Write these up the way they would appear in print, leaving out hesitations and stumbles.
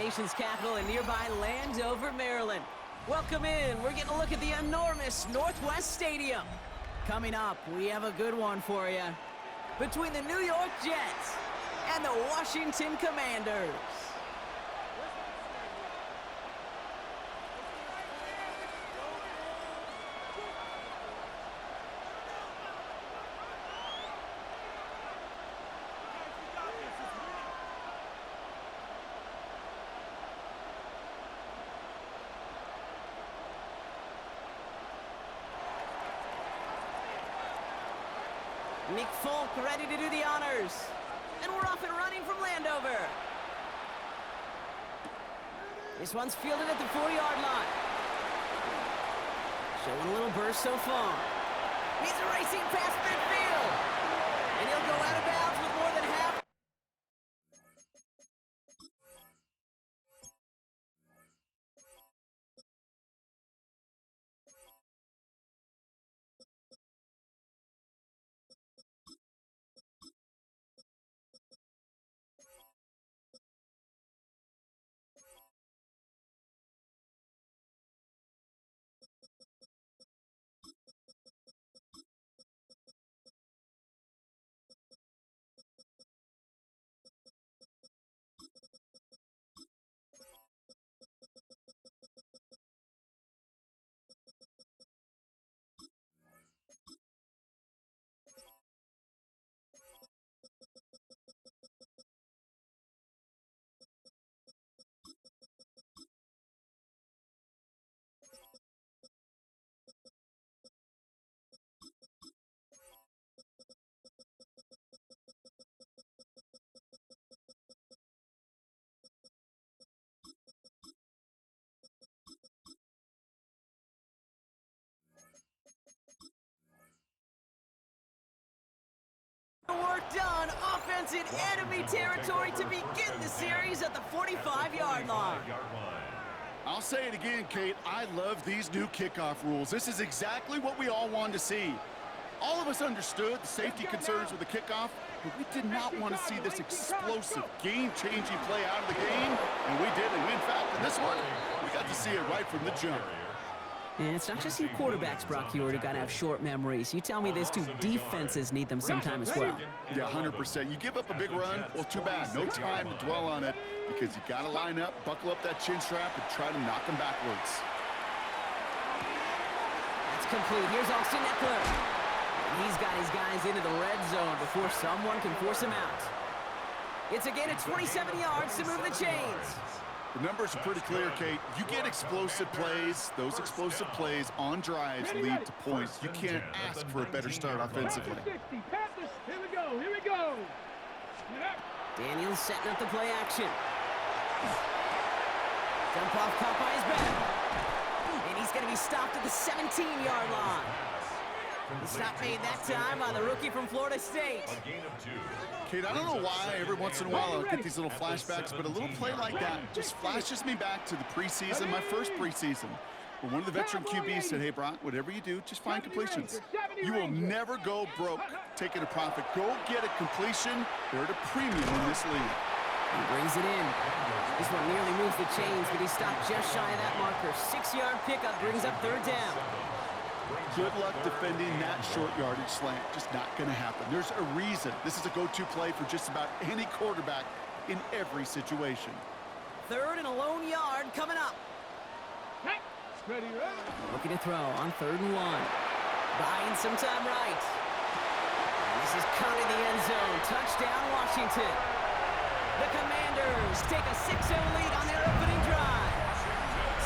nation's capital in nearby Landover, Maryland. Welcome in. We're getting a look at the enormous Northwest Stadium. Coming up, we have a good one for you. Between the New York Jets and the Washington Commanders. Nick Folk ready to do the honors. And we're off and running from Landover. This one's fielded at the 4-yard line. Showing a little burst so far. He's racing past midfield. And he'll go out of bounds with more than half. Work done. Offense in enemy territory to begin the series at the 45-yard line. I'll say it again, Kate. I love these new kickoff rules. This is exactly what we all wanted to see. All of us understood the safety concerns with the kickoff, but we did not want to see this explosive, game-changing play out of the game, and we did. And in fact, in this one, we got to see it right from the jump. And it's not just you quarterbacks, Brock, who are going to have short memories. You tell me this too, defenses need them sometime as well. Yeah, 100%. You give up a big run, well, too bad. No time to dwell on it because you got to line up, buckle up that chin strap, and try to knock them backwards. That's complete. Here's Austin Eckler. He's got his guys into the red zone before someone can force him out. It's a gain of 27 yards to move the chains. The numbers are pretty clear, Kate. You get explosive plays. Those explosive plays on drives lead to points. You can't ask for a better start offensively. Here we go. Here we go. Daniels setting up the play action. Dump off caught by his back. And he's going to be stopped at the 17-yard line. It's not made that time by the rookie from Florida State. Kate, I don't know why every once in a while I'll get these little flashbacks, but a little play like that just flashes me back to the preseason, my first preseason. When one of the veteran QBs said, hey, Brock, whatever you do, just find completions. You will never go broke taking a profit. Go get a completion. They're at a premium in this league. He brings it in. This one nearly moves the chains, but he stopped just shy of that marker. 6-yard pickup brings up third down. Good luck defending that short yardage slant. Just not going to happen. There's a reason. This is a go-to play for just about any quarterback in every situation. Third and a lone yard coming up. Ready, ready. Looking to throw on 3rd and 1. Buying some time right. And this is caught in the end zone. Touchdown, Washington. The Commanders take a 6-0 lead on their opening drive.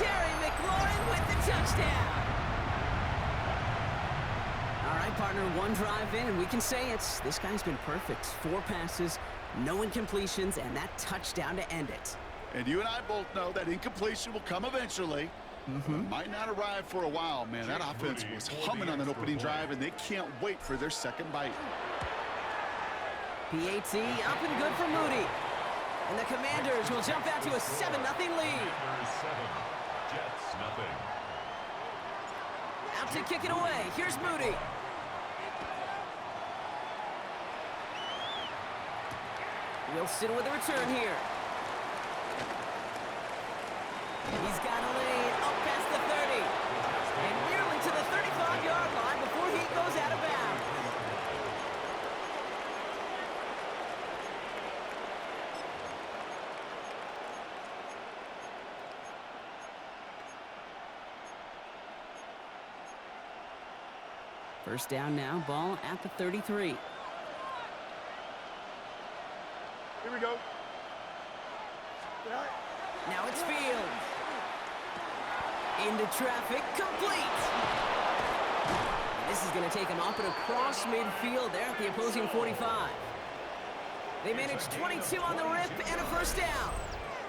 Terry McLaurin with the touchdown. All right, partner, one drive in, and we can say this guy's been perfect. 4 passes, no incompletions, and that touchdown to end it. And you and I both know that incompletion will come eventually. It might not arrive for a while, man. That offense was humming on that opening drive, and they can't wait for their second bite. PAT up and good for Moody. And the Commanders will jump out to a 7-0 lead. Jets, nothing. Out to kick it away. Here's Moody. Wilson with a return here. He's got a lead up past the 30. And nearly to the 35-yard line before he goes out of bounds. First down now, ball at the 33. Here we go. Now it's Fields. Into traffic, complete. This is going to take him up and across midfield there at the opposing 45. They managed 22 on the rip and a first down.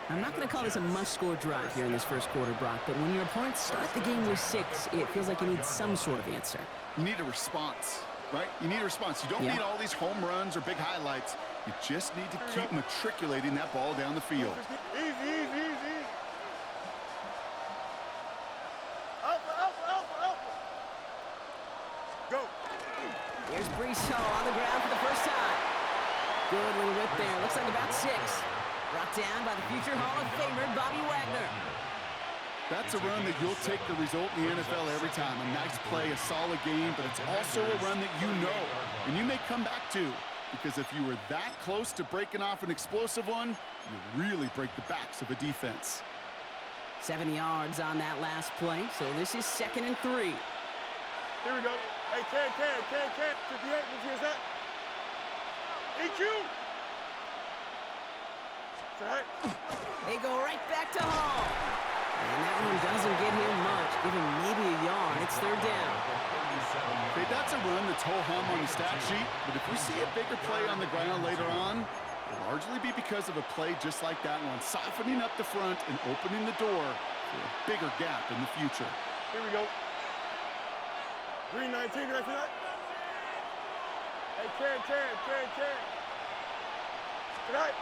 I'm not going to call this a must-score drive here in this first quarter, Brock, but when your opponents start the game with 6, it feels like you need some sort of answer. You need a response, right? You need a response. You don't need all these home runs or big highlights. You just need to keep matriculating that ball down the field. Easy. Alpha. Go. Here's Brees Hall on the ground for the first time. Good little rip there. Looks like about 6. Brought down by the future Hall of Famer, Bobby Wagner. That's a run that you'll take the result in the NFL every time. A nice play, a solid game, but it's also a run that you know, and you may come back to, because if you were that close to breaking off an explosive one, you really break the backs of a defense. 7 yards on that last play, so this is 2nd and 3. Here we go. Hey, can. 58, which is that? EQ. They go right back to Hall. And that one doesn't get him much. Give him maybe a yard. It's 3rd down. Okay, that's a run that's ho-hum on the stat sheet, but if we see a bigger play on the ground later on, it'll largely be because of a play just like that one, softening up the front and opening the door for a bigger gap in the future. Here we go. Green 19, can I see that? Hey, can. Tonight.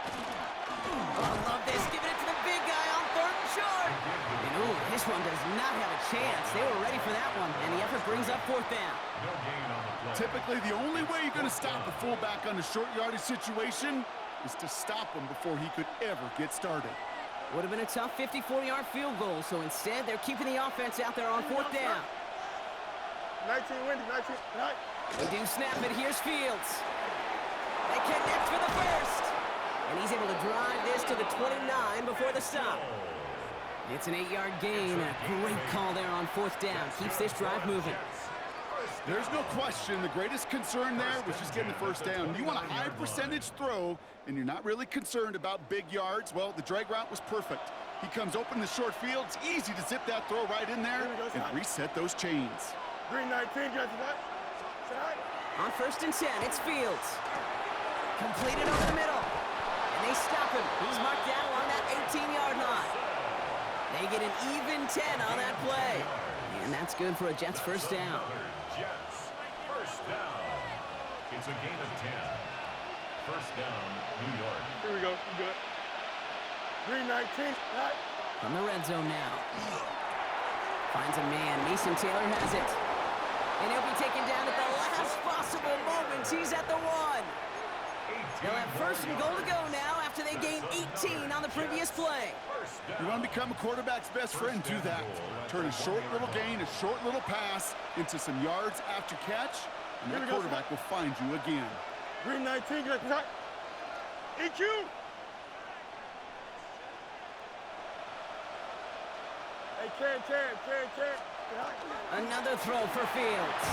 Oh, I love this. Giving it to the big guy on 3rd and short. And ooh, this one does not have a chance. They were ready for that one, and the effort brings up 4th down. No gain on the play. Typically, the only way you're going to stop a fullback on a short yardage situation is to stop him before he could ever get started. Would have been a tough 54-yard field goal, so instead they're keeping the offense out there on 4th down. 19 windy, 19 tonight. They do snap it. Here's Fields. They connect for the first. And he's able to drive this to the 29 before the stop. It's an 8-yard gain. A great call there on 4th down. Keeps this drive moving. There's no question the greatest concern there was just getting the first down. You want a high percentage throw, and you're not really concerned about big yards. Well, the drag route was perfect. He comes open the short field. It's easy to zip that throw right in there and reset those chains. Green 19, can I see that? On 1st and 10, it's Fields. Completed over the middle. And they stop him. He's marked down along that 18-yard line. They get an even 10 on that play. And that's good for a Jets first down. Jets first down. It's a gain of 10. First down, New York. Here we go. You good? Green 19. Right. From the red zone now. Finds a man. Mason Taylor has it. And he'll be taken down at the last possible moment. He's at the 1. They'll have 1st and goal to go now after they gained 18 on the previous play. You want to become a quarterback's best friend, do that. Turn a short little gain, a short little pass into some yards after catch, and that quarterback will find you again. Green 19, can I see that? EQ. Hey, can. Another throw for Fields.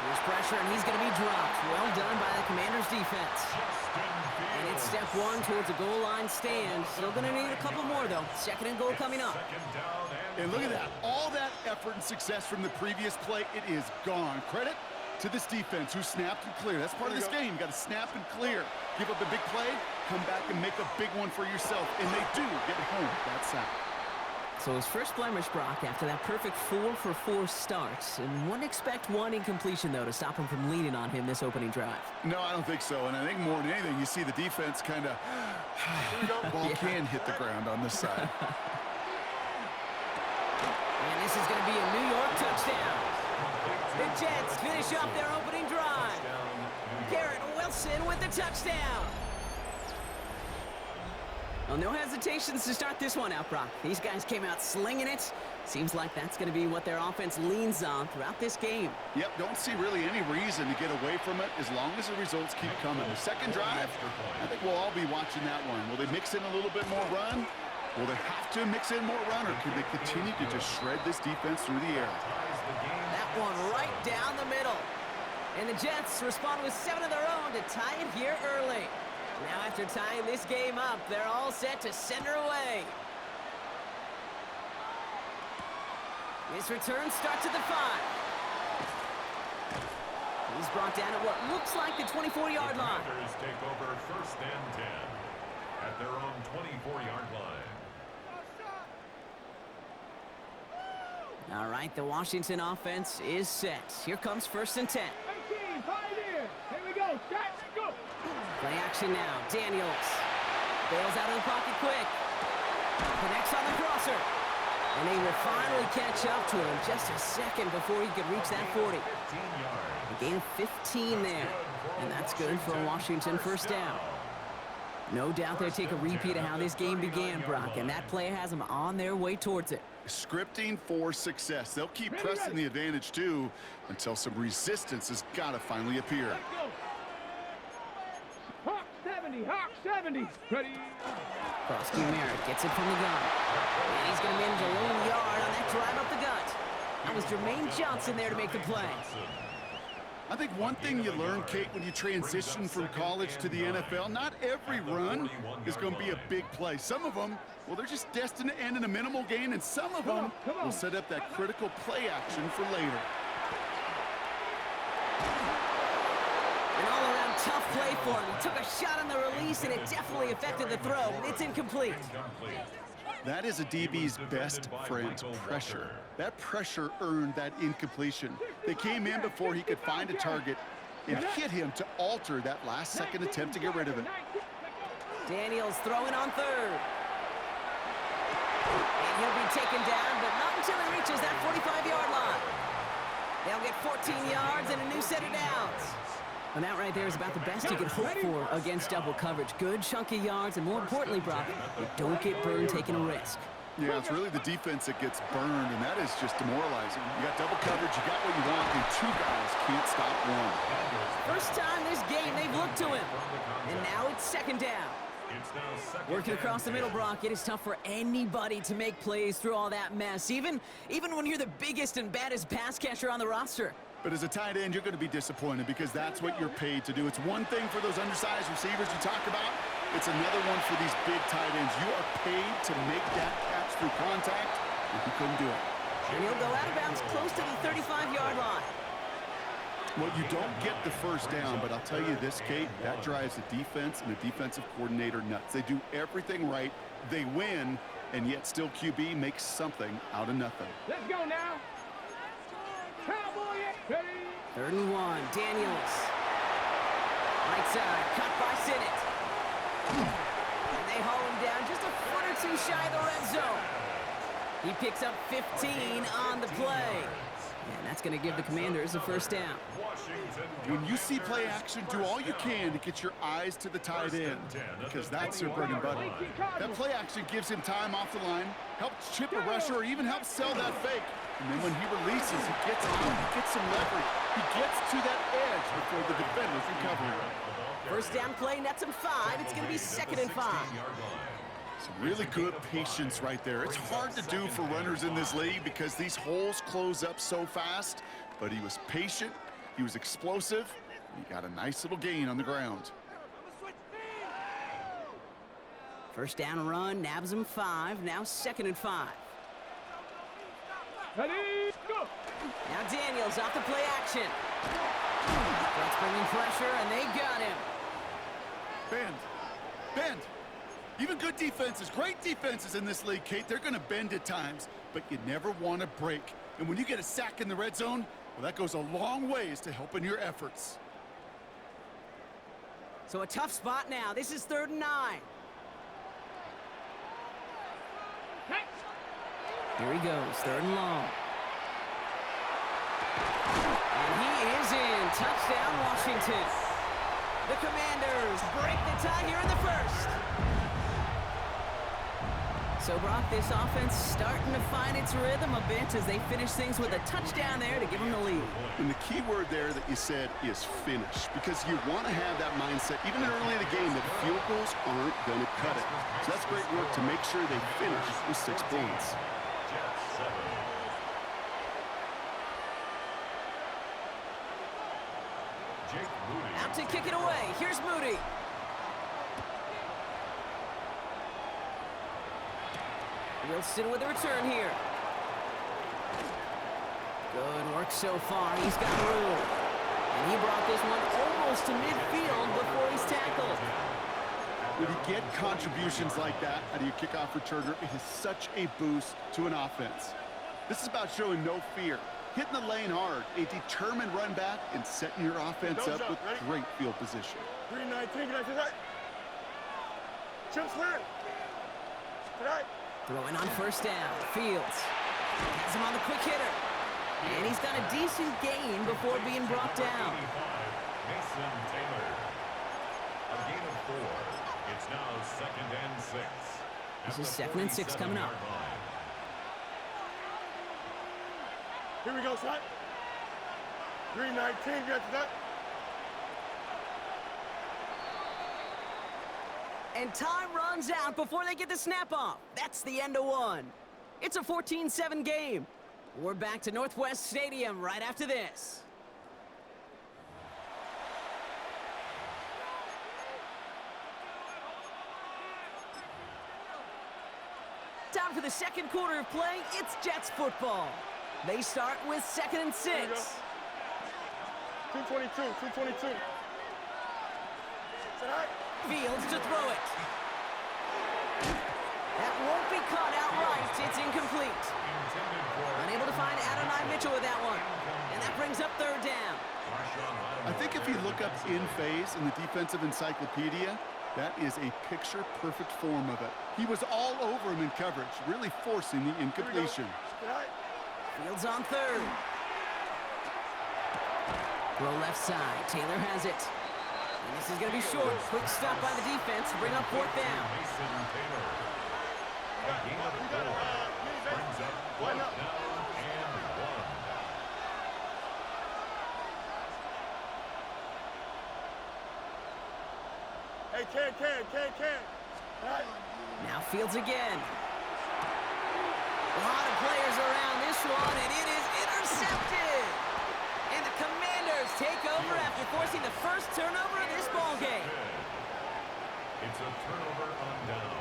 There's pressure, and he's going to be dropped. Well done by the Commanders' defense. And it's step 1 towards a goal line stand. Still going to need a couple more, though. 2nd and goal coming up. And look at that. All that effort and success from the previous play, it is gone. Credit to this defense who snapped and cleared. That's part of this game. You got to snap and clear. Give up a big play, come back and make a big one for yourself. And they do get it home that sack. So his first blemish, Brock, after that perfect 4 for 4 starts. And wouldn't expect one incompletion, though, to stop him from leaning on him this opening drive. No, I don't think so. And I think more than anything, you see the defense kind of ball can hit the ground on this side. And this is going to be a New York touchdown. The Jets finish up their opening drive. Garrett Wilson with the touchdown. Well, no hesitations to start this one out, Brock. These guys came out slinging it. Seems like that's going to be what their offense leans on throughout this game. Yep, don't see really any reason to get away from it as long as the results keep coming. The second drive, I think we'll all be watching that one. Will they mix in a little bit more run? Will they have to mix in more run, or can they continue to just shred this defense through the air? That one right down the middle. And the Jets respond with 7 of their own to tie it here early. Now after tying this game up, they're all set to send her away. This return starts at the 5. He's brought down at what looks like the 24-yard line. The Commanders take over 1st and 10 at their own 24-yard line. All right, the Washington offense is set. Here comes 1st and 10. 18, pioneer. Here we go. Set, go. Play action now. Daniels bails out of the pocket quick. Connects on the crosser. And they will finally catch up to him just a second before he could reach that 40. A gain of 15 there. And that's good for a Washington 1st down. No doubt they'll take a repeat of how this game began, Brock. And that play has them on their way towards it. Scripting for success. They'll keep pressing the advantage, too, until some resistance has got to finally appear. Hawk 70, Hawk 70. Ready. Crosby Merritt gets it from the gun. And he's going to manage a lone yard on that drive up the gut. That was Jermaine Johnson there to make the play. I think one thing you learn, Kate, when you transition from college to the NFL, not every run is going to be a big play. Some of them, well, they're just destined to end in a minimal gain, and some of them will set up that critical play action for later. An all-around tough play for him. He took a shot on the release, and it definitely affected the throw. It's incomplete. That is a DB's best friend, pressure. That pressure earned that incompletion. They came in before he could find a target and hit him to alter that last-second attempt to get rid of it. Daniels throwing on 3rd. And he'll be taken down, but not until he reaches that 45-yard line. They'll get 14 yards and a new set of downs. And that right there is about the best you can hope for against double coverage. Good chunky yards, and more importantly, Brock, you don't get burned taking a risk. Yeah, it's really the defense that gets burned, and that is just demoralizing. You got double coverage, you got what you want, and 2 guys can't stop one. First time this game they've looked to him. And now it's 2nd down. Working across the middle, Brock, it is tough for anybody to make plays through all that mess, even when you're the biggest and baddest pass catcher on the roster. But as a tight end, you're going to be disappointed because that's what you're paid to do. It's one thing for those undersized receivers you talk about. It's another one for these big tight ends. You are paid to make that catch through contact, and he couldn't do it. And he'll go out of bounds close to the 35-yard line. Well, you don't get the 1st down, but I'll tell you this, Kate, that drives the defense and the defensive coordinator nuts. They do everything right. They win, and yet still QB makes something out of nothing. Let's go now. Cowboy, ready. 3rd and 1, Daniels. Right side, cut by Sinnott. And they haul him down just a foot or 2 shy of the red zone. He picks up 15 on the play. And that's going to give the Commanders a 1st down. When you see play action, do all you can to get your eyes to the tight end, because that's their bread and butter. That play action gives him time off the line, helps chip a rusher, or even helps sell that fake. And then when he releases, he gets out, he gets some leverage. He gets to that edge before the defender's recovering. 1st down play, nets him 5. It's going to be 2nd and 5. Some really good patience right there. It's hard to do for runners in this league because these holes close up so fast, but he was patient, he was explosive, and he got a nice little gain on the ground. 1st down run, nabs him 5, now 2nd and 5. Ready, go. Now Daniels off the play action. That's bringing pressure, and they got him. Bend. Even good defenses, great defenses in this league, Kate, they're going to bend at times, but you never want to break. And when you get a sack in the red zone, well, that goes a long ways to helping your efforts. So a tough spot now. This is 3rd and 9. Here he goes, 3rd and long. And he is in. Touchdown, Washington. The Commanders break the tie here in the 1st. So, Brock, this offense starting to find its rhythm a bit as they finish things with a touchdown there to give them the lead. And the key word there that you said is finish, because you want to have that mindset, even early in the game, that field goals aren't going to cut it. So that's great work to make sure they finish with 6 points. Out to kick it away. Here's Moody. Wilson with a return here. Good work so far. He's got room. And he brought this one almost to midfield before he's tackled. When you get contributions like that out of your kickoff returner, it is such a boost to an offense. This is about showing no fear, hitting the lane hard, a determined run back, and setting your offense up with great field position. 319, can I say that? Chip clear. Tonight. Throwing on first down. Fields has him on the quick hitter. And he's got a decent gain before being brought down. Mason Taylor. A gain of 4. It's now 2nd and 6. This is 2nd and 6 coming up. Here we go, son. 319, get to that. And time runs out before they get the snap off. That's the end of one. It's a 14-7 game. We're back to Northwest Stadium right after this. Time for the second quarter of play. It's Jets football. They start with 2nd and 6. 222. Tonight. Fields to throw it. That won't be caught outright. It's incomplete. Unable to find Adonai Mitchell with that one. And that brings up 3rd down. I think if you look up in phase in the defensive encyclopedia, that is a picture-perfect form of it. He was all over him in coverage, really forcing the incompletion. Fields on 3rd. Throw left side. Taylor has it. And this is going to be short. Quick stop by the defense to bring up 4th down. Mason Taylor. A gain of 4. Brings up 4th down and 1. Hey, can. Right. Now Fields again. A lot of players around this one, and it is intercepted. And the Commanders take over after forcing the first turnover of this ball game. It's a turnover on downs.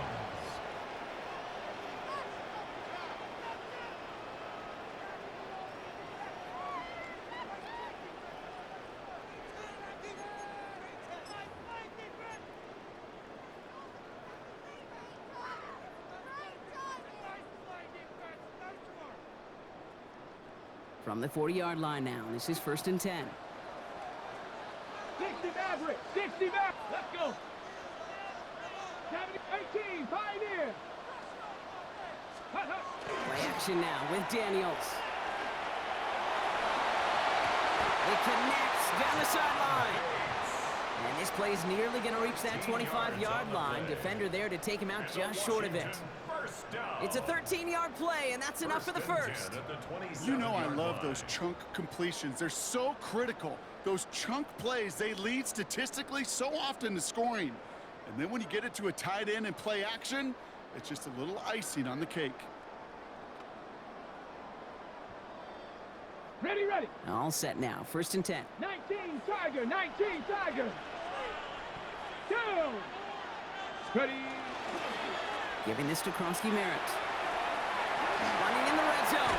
From the 40-yard line now, this is 1st and 10. 60 Maverick, 60 Maverick, let's go. 18, Pioneer. Play action now with Daniels. It connects down the sideline. And this play's nearly going to reach that 25-yard line. Defender there to take him out just short of it. It's a 13-yard play, and that's enough for the first. You know I love those chunk completions. They're so critical. Those chunk plays, they lead statistically so often to scoring. And then when you get it to a tight end and play action, it's just a little icing on the cake. Ready. All set now, 1st and 10. 19 Tiger. 2. Ready. Giving this to Krosky-Merritt. Running in the red zone.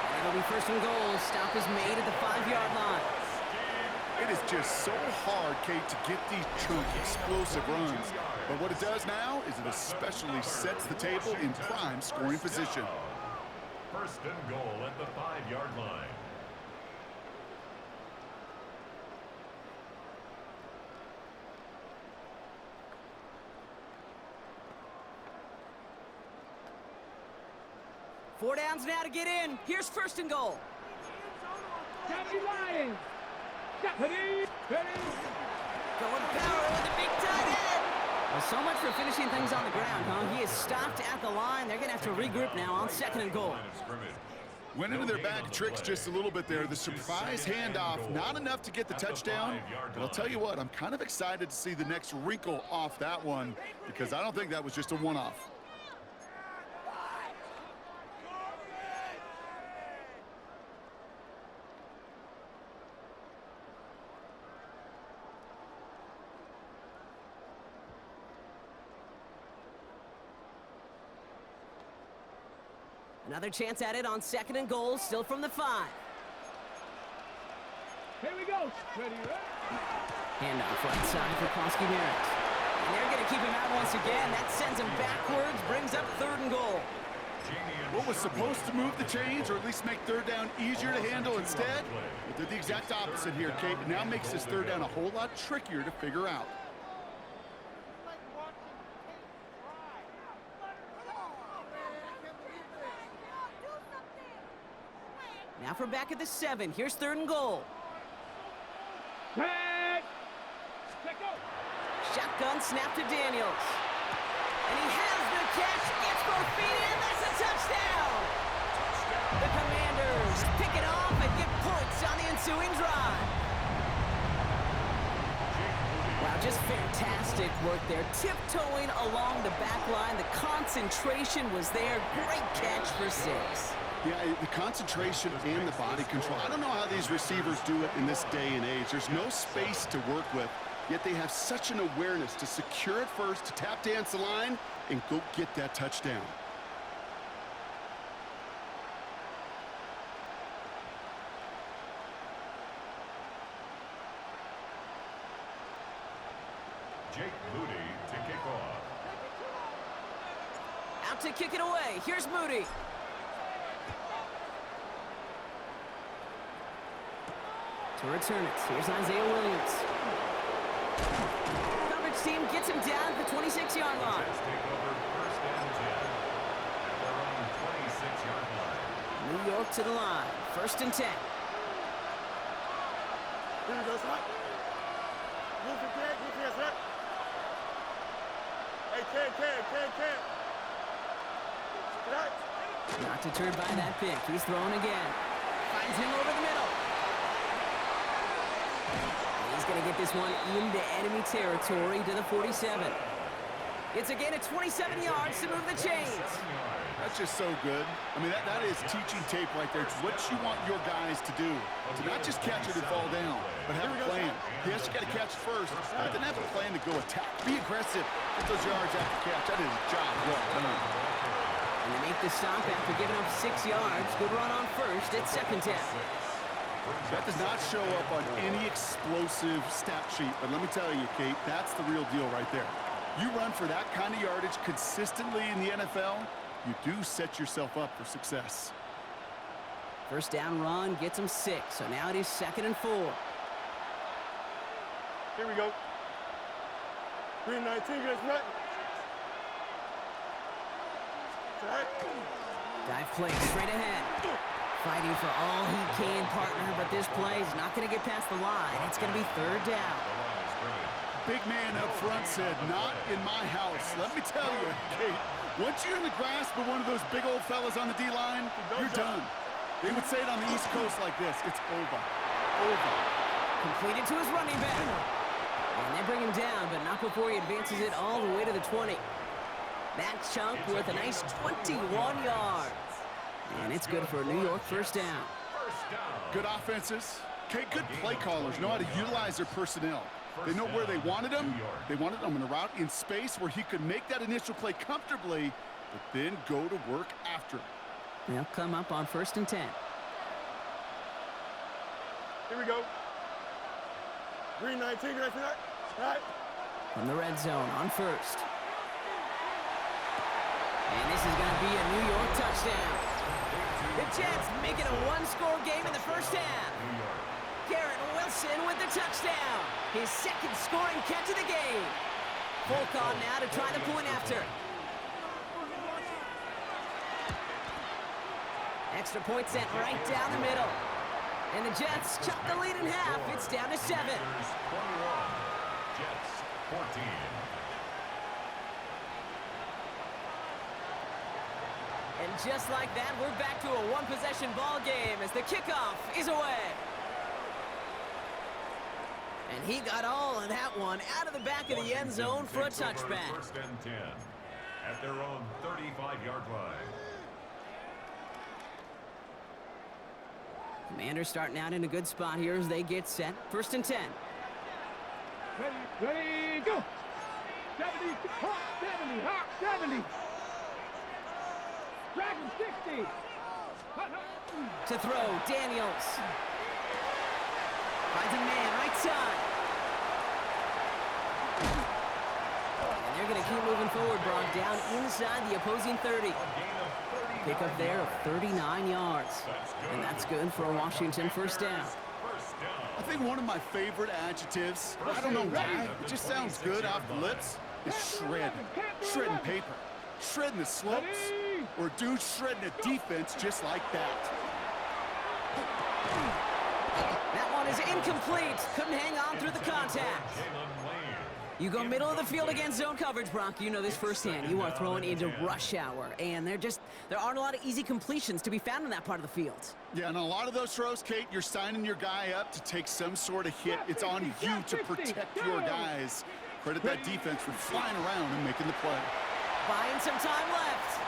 And it'll be 1st and goal. Stop is made at the 5-yard line. It is just so hard, Kate, to get these chunk explosive runs. But what it does now is it especially sets the table in prime scoring position. 1st and goal at the 5-yard line. Four downs now to get in. Here's 1st and goal. Johnny Lions. Ready. Going power with the big tight end. Well, so much for finishing things on the ground, huh? He is stopped at the line. They're going to have to regroup now on 2nd and goal. Went into their bag of tricks just a little bit there. The surprise handoff, not enough to get the touchdown. But I'll tell you what, I'm kind of excited to see the next wrinkle off that one because I don't think that was just a one-off. Another chance at it on 2nd and goal, still from the 5. Here we go. Ready, Handoff right side for Koski-Merritt. And they're going to keep him out once again. That sends him backwards, brings up 3rd and goal. What was supposed to move the chains or at least make 3rd down easier to handle instead? It did the exact opposite here, Kate. It now makes this 3rd down a whole lot trickier to figure out. Now from back at the 7. Here's 3rd and goal. Tag. Let go. Shotgun snap to Daniels. And he has the catch, gets both feet in, that's a touchdown! The Commanders pick it off and get points on the ensuing drive. Wow, just fantastic work there. Tiptoeing along the back line. The concentration was there. Great catch for 6. Yeah, the concentration and the body control. I don't know how these receivers do it in this day and age. There's no space to work with, yet they have such an awareness to secure it first, to tap dance the line, and go get that touchdown. Jake Moody to kick off. Out to kick it away. Here's Moody. To return it, here's Isaiah Williams. Coverage team gets him down at the 26-yard line. Take over 1st and 10 at their own 26-yard line. New York to the line, 1st and 10. Here we go, son. Move it, Ted. Move here, son. Hey, Ted. Get out. Not deterred by that pick. He's throwing again. Finds him over the middle. He's going to get this one into enemy territory to the 47. It's a gain of 27 yards to move the chains. That's just so good. I mean, that is teaching tape right there. It's what you want your guys to do. To not just catch it and fall down, but have a plan. Yes, you got to catch it first, but then have a plan to go attack. Be aggressive. Get those yards after catch. That is a job well done. And they make the stop after giving up 6 yards. Good run on 1st at 2nd down. That does not show up on any explosive stat sheet, but let me tell you, Kate, that's the real deal right there. You run for that kind of yardage consistently in the NFL, you do set yourself up for success. 1st down run gets him 6, so now it is 2nd and 4. Here we go. Green 19, guys, right? Dive play straight ahead. Fighting for all he can, partner, but this play is not going to get past the line. It's going to be 3rd down. Big man up front said, not in my house. Let me tell you, Kate, once you're in the grasp of one of those big old fellas on the D-line, you're done. They would say it on the East Coast like this, it's over. Over. Completed to his running back. And they bring him down, but not before he advances it all the way to the 20. That chunk worth a nice 21 yards. And it's good for a New York 1st down. Good offenses. Okay, good play callers know how to utilize their personnel. They know where they wanted them. They wanted them in a route in space where he could make that initial play comfortably, but then go to work after. They'll come up on 1st and 10. Here we go. Green 19, guys, right? Right. From the red zone on 1st. And this is going to be a New York touchdown. The Jets make it a one-score game in the 1st half. Garrett Wilson with the touchdown. His 2nd scoring catch of the game. Folk on now to try the point after. Extra point sent right down the middle. And the Jets chop the lead in half. It's down to 7. Jets 14. And just like that, we're back to a one-possession ball game as the kickoff is away. And he got all of that one out of the back of the end zone for a touchback. First and 10 at their own 35-yard line. Commanders starting out in a good spot here as they get set. First and 10. Ready, go! 70, hot 70, hot 70. Dragon 60. Hot, hot. To throw, Daniels. Finds a man, right side. And they're going to keep moving forward, Brock, down inside the opposing 30. Pick up there of 39 yards. And that's good for a Washington first down. I think one of my favorite adjectives, I don't know why, it just sounds good off the lips, is shred. Shredding paper. Shredding the slopes. Or dude shredding a defense just like that. That one is incomplete. Couldn't hang on through the contact. You go middle of the field against zone coverage, Brock. You know this firsthand. You are throwing into rush hour, and there aren't a lot of easy completions to be found in that part of the field. Yeah, and a lot of those throws, Kate, you're signing your guy up to take some sort of hit. It's on you to protect your guys. Credit that defense for flying around and making the play. Buying some time left.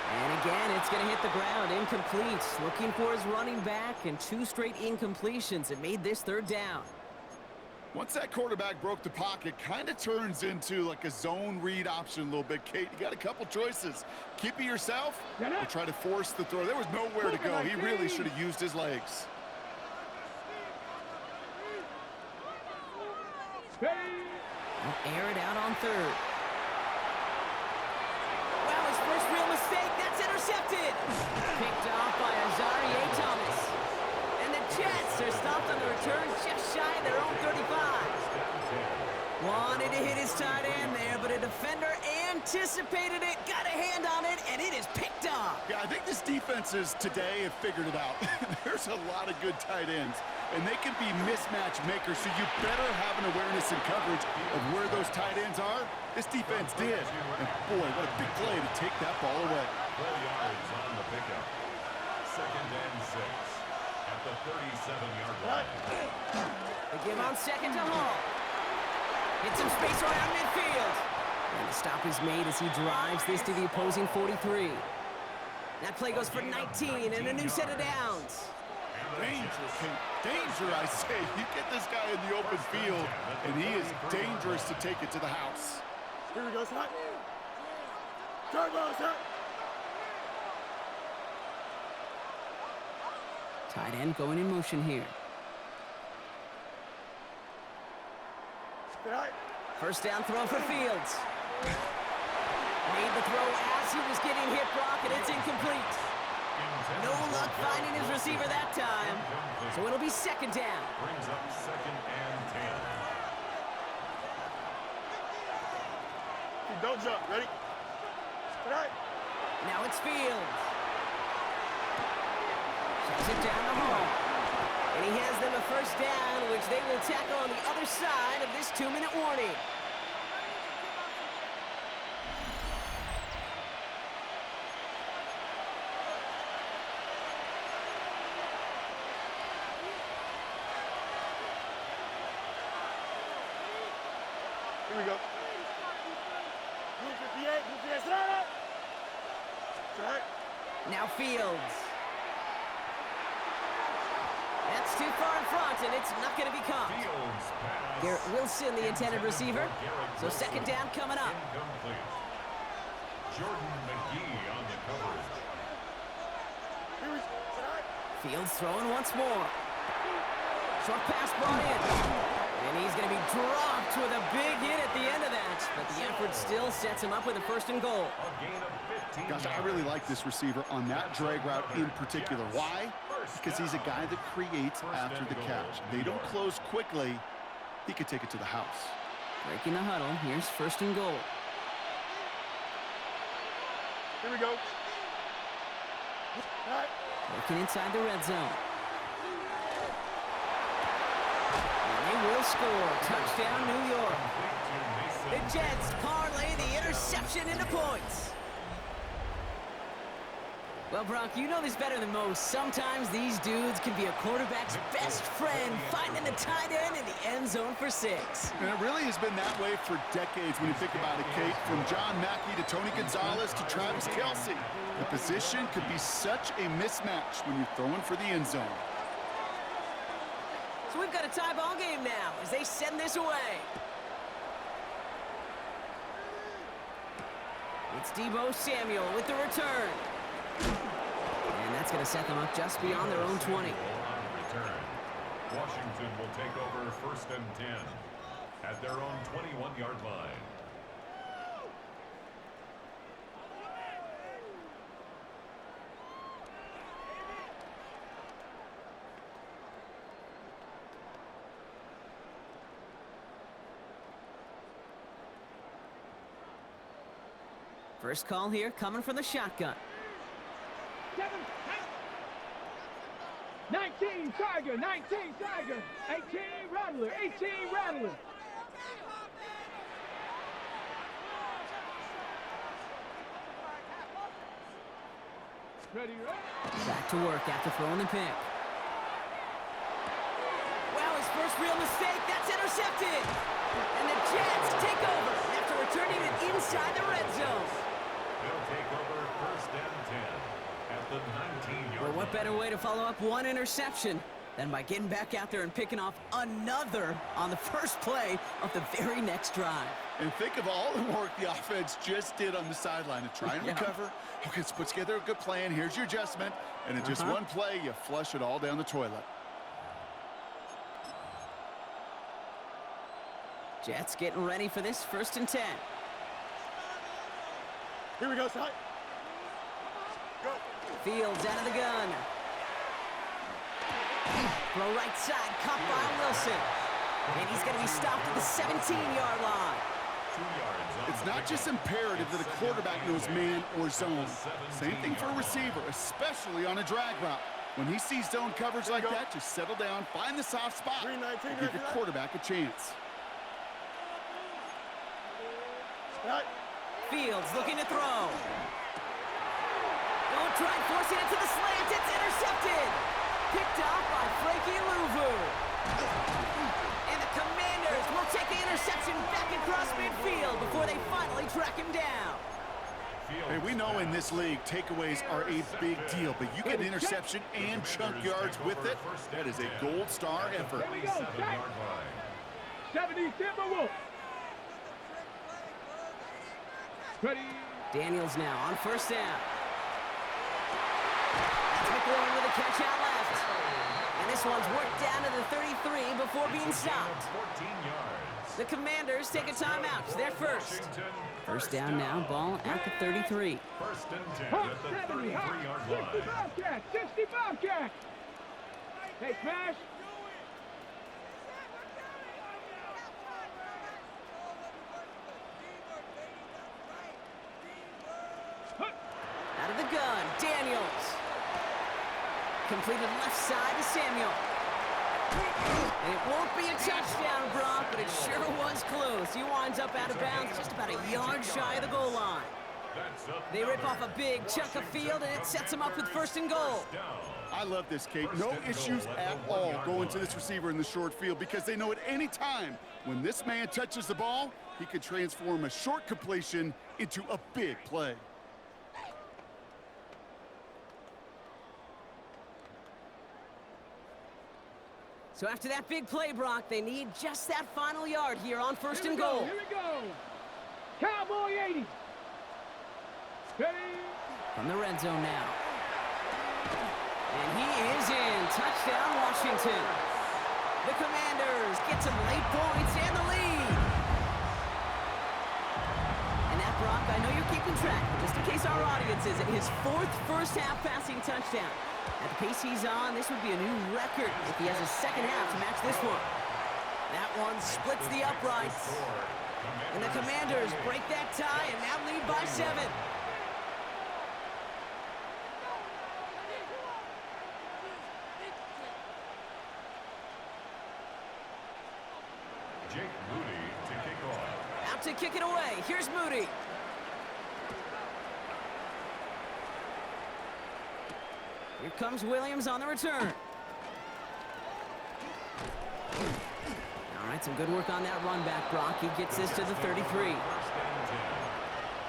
And again, it's going to hit the ground, incomplete. Looking for his running back, and 2 straight incompletions. It made this third down. Once that quarterback broke the pocket, kind of turns into like a zone read option a little bit, Kate. You got a couple choices. Keep it yourself or try to force the throw. There was nowhere to go. He really should have used his legs. Air it out on third. Well, his first real mistake. That's intercepted. Picked off by Azarie Thomas. And the Jets are stopped on the return just shy of their own 35. Wanted to hit his tight end there, but a defender anticipated it, got a hand on it, and it is picked off. Yeah, I think this defenses today have figured it out. There's a lot of good tight ends, and they can be mismatch makers, so you better have an awareness and coverage of where those tight ends are. This defense did. And boy, what a big play to take that ball away. 4 yards on the pickup. Second and 6 at the 37-yard line. They give on second to Hall. Hit some space around midfield. And the stop is made as he drives this to the opposing 43. That play goes for 19 and a new set of downs. Danger, Kate. Danger, I say. You get this guy in the open field, and he is dangerous to take it to the house. Here we go, son. Turbo, son. Tight end going in motion here. First down throw for Fields. Made the throw as he was getting hit, Brock, and it's incomplete. No luck finding his receiver that time. So it'll be second down. Brings up second and 10. Don't jump. Ready? All right. Now it's Fields. Checks it down the hall. And he has them a first down, which they will tackle on the other side of this 2-minute warning. Here we go. Blue 58, blue 58, start. Right. Now Fields. That's too far in front, and it's not going to be caught. Fields pass. Garrett Wilson, the intended receiver. So second down coming up. Incomplete. Jordan McGee on the coverage. Here we go. Fields throwing once more. Short pass brought in. And he's going to be dropped with a big hit at the end of that. But the effort still sets him up with a first and goal. A gain of 15 Gosh, I really like this receiver on that drag route in particular. Why? Because he's a guy that creates after the catch. They don't close quickly. He could take it to the house. Breaking the huddle. Here's first and goal. Here we go. All right. Working inside the red zone. And they will score. Touchdown, New York. The Jets parlay the interception into points. Well, Brock, you know this better than most. Sometimes these dudes can be a quarterback's best friend, finding the tight end in the end zone for 6. And it really has been that way for decades when you think about it, Kate. From John Mackey to Tony Gonzalez to Travis Kelce. The position could be such a mismatch when you're throwing for the end zone. So we've got a tie ball game now as they send this away. It's Deebo Samuel with the return. And that's going to set them up just beyond their own 20. Washington will take over 1st and 10 at their own 21-yard line. First call here coming from the shotgun. 19 Tiger, 19 Tiger, 18 Rattler, 18 Rattler. Ready, ready. Back to work after throwing the pick. Well, his first real mistake, that's intercepted. And the Jets take over after returning it inside the red zone. They'll take over 1st and 10 at the 19-yard Well, line. what better way to follow up one interception than by getting back out there and picking off another on the first play of the very next drive. And think of all the work the offense just did on the sideline to try and recover. Okay, let's put together a good plan. Here's your adjustment. And in just one play, you flush it all down the toilet. Jets getting ready for this 1st and 10. Here we go, side. Go. Fields out of the gun. Throw right side, caught by Wilson. And he's going to be stopped at the 17-yard line. 2 yards. It's not just imperative that a quarterback knows man or zone. Same thing for a receiver, especially on a drag route. When he sees zone coverage like that, just settle down, find the soft spot, 319, and give your quarterback a chance. Right. Fields looking to throw. Don't try forcing it to the slant. It's intercepted. Picked off by Frankie Louvu. And the Commanders will take the interception back across midfield before they finally track him down. Hey, we know in this league, takeaways are a big deal, but you get an interception and chunk yards with it. That is a gold star effort. Here we go, 70 Timberwolves. Ready. Daniels now on 1st down. That's McLaurin with a catch out left. And this one's worked down to the 33 before being stopped. 14 yards. The Commanders take a timeout. They're first. 1st down now, ball at the 33. 1st and 10 Hawk at the 70, Hawk. 33-yard 60 line. Bobcat, 60 Bobcat. Hey, Smash. Out of the gun, Daniels. Completed left side to Samuel. It won't be a touchdown, Brock, but it sure was close. He winds up out of bounds just about a yard shy of the goal line. They rip off a big chunk of field, and it sets them up with 1st and goal. I love this, Kate. No issues at all going to this receiver in the short field because they know at any time when this man touches the ball, he could transform a short completion into a big play. So after that big play, Brock, they need just that final yard here on 1st and goal. Here we go. Cowboy 80. Ready. From the red zone now. And he is in. Touchdown, Washington. The Commanders get some late points and the lead. And that, Brock, I know you're keeping track, but just in case our audience isn't, his 4th first-half passing touchdown. At the pace he's on, this would be a new record if he has a second half to match this one. That one splits the uprights. And the Commanders break that tie and now lead by 7. Jake Moody to kick off. Out to kick it away. Here's Moody. Here comes Williams on the return. All right, some good work on that run back, Brock. He gets this to the 33. First and 10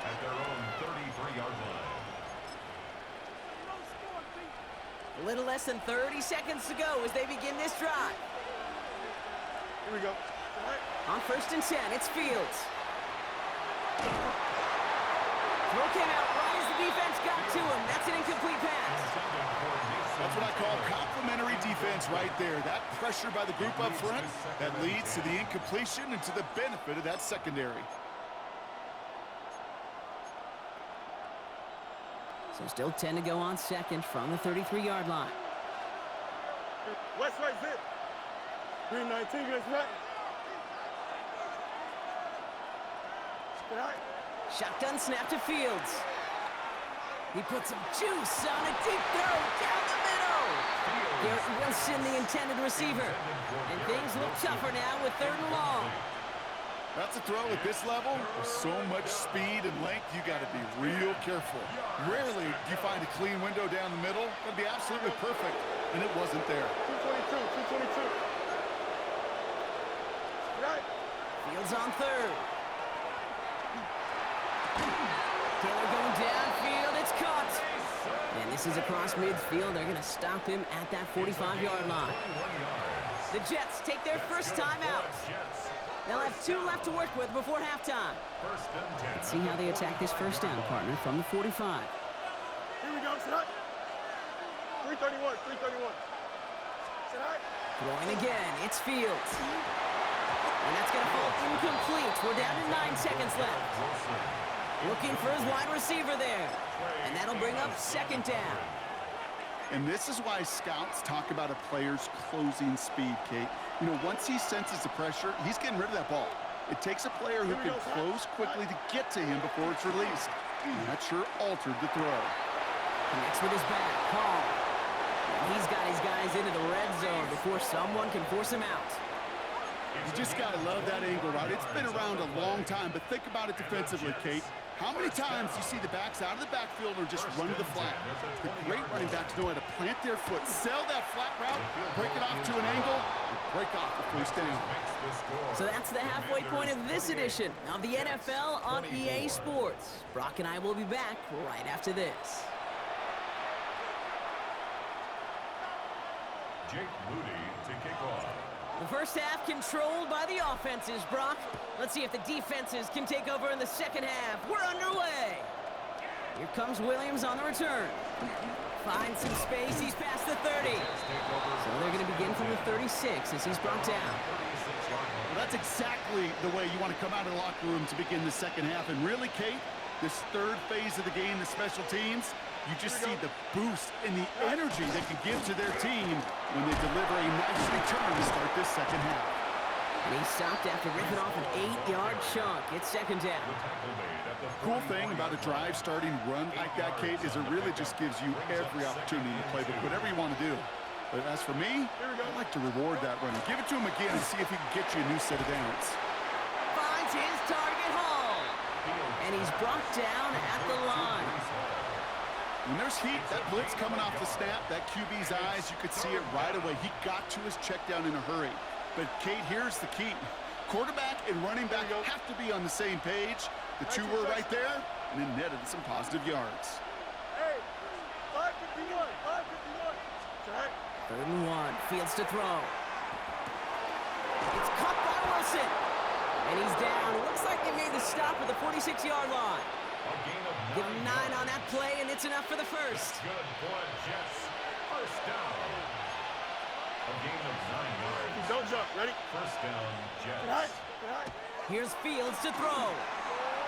at their own 33-yard line. A little less than 30 seconds to go as they begin this drive. Here we go. All right. On first and 10, it's Fields. Throw came out right as the defense got to him. That's an incomplete pass. That's what I call complimentary defense right there. That pressure by the group up front, that leads to the incompletion and to the benefit of that secondary. So still 10 to go on second from the 33-yard line. West right zip. Green 19, West right. All right. Shotgun snap to Fields. He puts some juice on a deep throw down the middle. Garrett Wilson, the intended receiver. And things look tougher now with 3rd and long. That's a throw at this level. With so much speed and length, you got to be real careful. Rarely do you find a clean window down the middle. That'd be absolutely perfect, and it wasn't there. 222, 222. Right. Fields on 3rd. Taylor going downfield. It's caught. And this is across midfield. They're going to stop him at that 45-yard line. The Jets take their first time out. They'll have 2 left to work with before halftime. Let's see how they attack this first down, partner, from the 45. Here we go, Sinai. 331, 331. Sinai. Throwing again, it's Fields. And that's going to fall incomplete. We're down to 9 seconds left. Looking for his wide receiver there. And that'll bring up 2nd down. And this is why scouts talk about a player's closing speed, Kate. You know, once he senses the pressure, he's getting rid of that ball. It takes a player who can close quickly to get to him before it's released. And that sure altered the throw. Connects with his back, Paul. And he's got his guys into the red zone before someone can force him out. You just got to love that angle, right? It's been around a long time, but think about it defensively, Kate. How many times do you see the backs out of the backfield or just run to the flat? The great running backs know how to plant their foot, sell that flat route, break it off to an angle, and break off the first down. So that's the halfway point of this edition of the NFL on EA Sports. Brock and I will be back right after this. Jake Moody to kick off. The first half controlled by the offenses, Brock. Let's see if the defenses can take over in the second half. We're underway. Here comes Williams on the return. Finds some space. He's past the 30. So they're going to begin from the 36 as he's brought down. Well, that's exactly the way you want to come out of the locker room to begin the second half. And really, Kate, this 3rd phase of the game, the special teams, you just see the boost and the energy they can give to their team when they deliver a nice return to start this second half. And he stopped after ripping off an 8-yard chunk. It's 2nd down. Cool thing about a drive starting run like that, Kate, is it really just gives you every opportunity to play whatever you want to do. But as for me, I like to reward that running. Give it to him again and see if he can get you a new set of downs. Finds his target, Hall. And he's brought down at the line. When there's heat, that blitz coming off the snap, that QB's eyes, you could see it right away. He got to his check down in a hurry. But, Kate, here's the key. Quarterback and running back have to be on the same page. The 2 were right there, and it netted some positive yards. Hey, 551, 551. Sinai. 3rd and 1. Fields to throw. It's caught by Wilson. And he's down. Looks like they made the stop at the 46-yard line. Give him 9 on that play, and it's enough for the first. Good for Jets. First down. A gain of 9 yards. Don't jump. Ready? First down, Sinai. Jets. Sinai. Here's Fields to throw.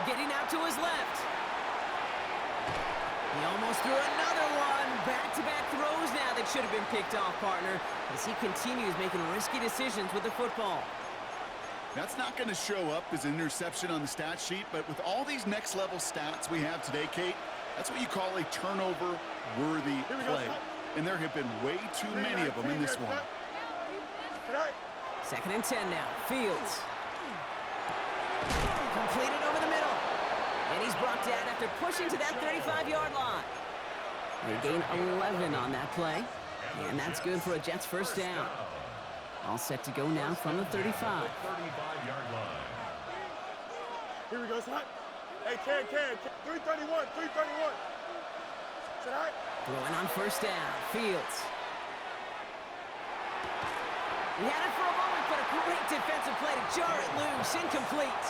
Getting out to his left. He almost threw another one. Back-to-back throws now that should have been picked off, partner, as he continues making risky decisions with the football. That's not going to show up as an interception on the stat sheet, but with all these next-level stats we have today, Kate, that's what you call a turnover-worthy play. And there have been way too many of them in this one. 2nd and 10 now. Fields. Completed over the middle. And he's brought down after pushing to that 35-yard line. They gain 11 on that play. And that's good for a Jets first down. All set to go now from the 35. 35-yard line. Here we go, son. Hey, Ken. 331. Sit high. Throwing on first down. Fields. He had it for a moment, but a great defensive play to jar it loose. Incomplete.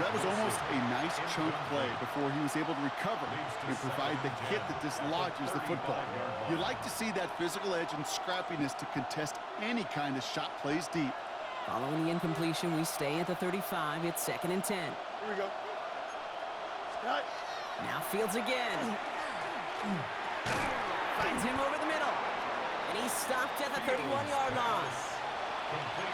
That was almost a nice chunk play before he was able to recover and provide the hit that dislodges the football. You like to see that physical edge and scrappiness to contest any kind of shot plays deep. Following the incompletion, we stay at the 35. It's 2nd and 10. Here we go. Right. Now Fields again. Finds him over the middle. And he's stopped at the 31-yard line.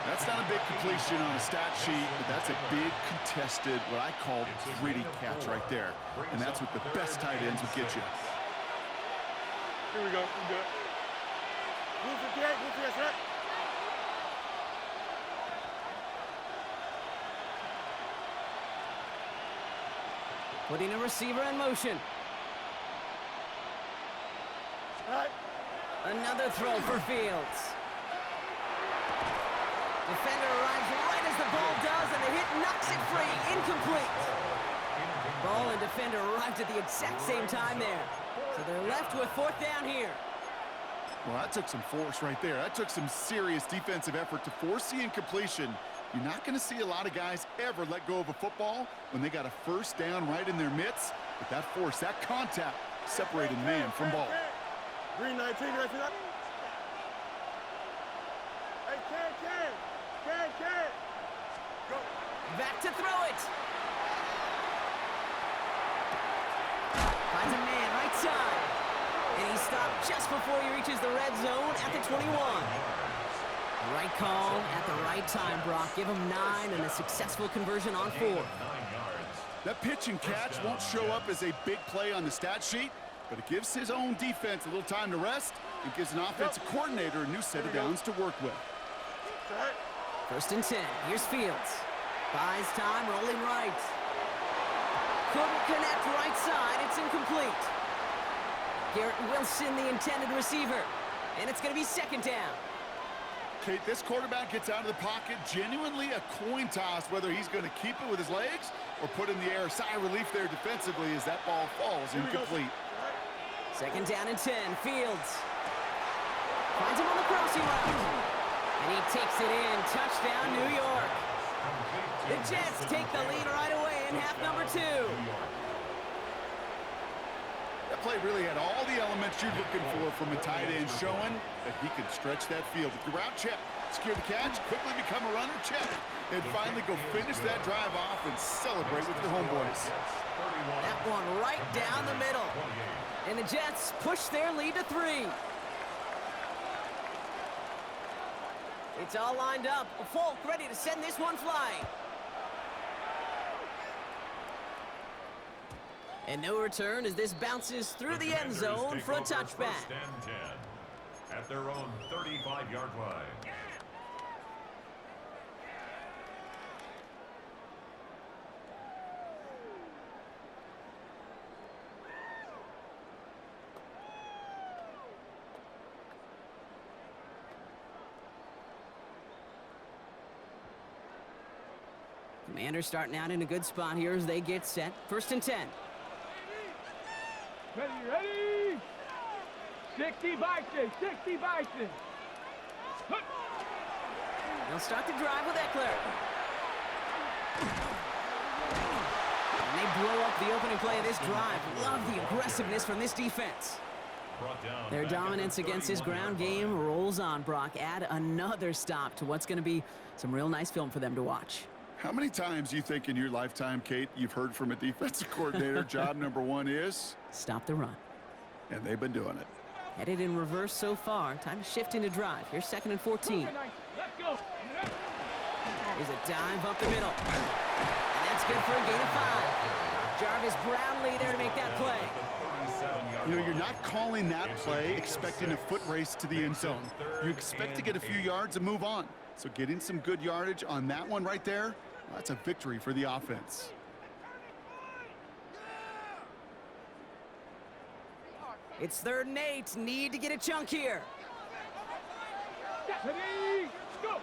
That's not a big completion on a stat sheet, but that's a big contested, what I call gritty catch right there. And that's what the best tight ends will get you. Here we go. We're good. Move it, set. Putting a receiver in motion. Right. Another throw for Fields. Defender arrives right as the ball does, and the hit knocks it free. Incomplete. Ball and defender arrived at the exact same time there. So they're left with 4th down here. Well, that took some force right there. That took some serious defensive effort to force the incompletion. You're not going to see a lot of guys ever let go of a football when they got a first down right in their midst. But that force, that contact, separated man from ball. Green 19, right to that. Hey, Ken. Go. Back to throw it. Finds a man right side. And he stopped just before he reaches the red zone at the 21. Right call at the right time, Brock. Give him 9 and a successful conversion on 4. That pitch and catch won't show up as a big play on the stat sheet, but it gives his own defense a little time to rest and gives an offensive coordinator a new set of downs to work with. 1st and 10. Here's Fields. Buys time, rolling right. Couldn't connect right side. It's incomplete. Garrett Wilson, the intended receiver. And it's going to be 2nd down. Kate, this quarterback gets out of the pocket, genuinely a coin toss whether he's going to keep it with his legs or put in the air. Sigh of relief there defensively as that ball falls incomplete. 2nd down and 10. Fields finds him on the crossing route. And he takes it in. Touchdown, New York. The Jets take the lead right away in half number 2. That play really had all the elements you're looking for from a tight end, showing that he can stretch that field. With the route check, secure the catch, quickly become a runner check, and finally go finish that drive off and celebrate with your homeboys. That one right down the middle. And the Jets push their lead to 3. It's all lined up. Folk ready to send this one flying. And no return as this bounces through the end zone for a touchback. 1st and 10 at their own 35-yard line. Commanders starting out in a good spot here as they get set. 1st and 10. Ready. 60 Bison. They'll start the drive with Eckler. And they blow up the opening play of this drive. Love the aggressiveness from this defense. Their dominance against this ground game rolls on, Brock. Add another stop to what's going to be some real nice film for them to watch. How many times do you think in your lifetime, Kate, you've heard from a defensive coordinator, job number 1 is? Stop the run. And they've been doing it. Headed in reverse so far. Time to shift into drive. Here's 2nd and 14. Let's go. Here's a dive up the middle. And that's good for a gain of 5. Jarvis Brownlee there to make that play. You know, you're not calling that play expecting a foot race to the end zone. You expect to get a few yards and move on. So getting some good yardage on that one right there, well, that's a victory for the offense. It's 3rd and 8. Need to get a chunk here. Ready, go.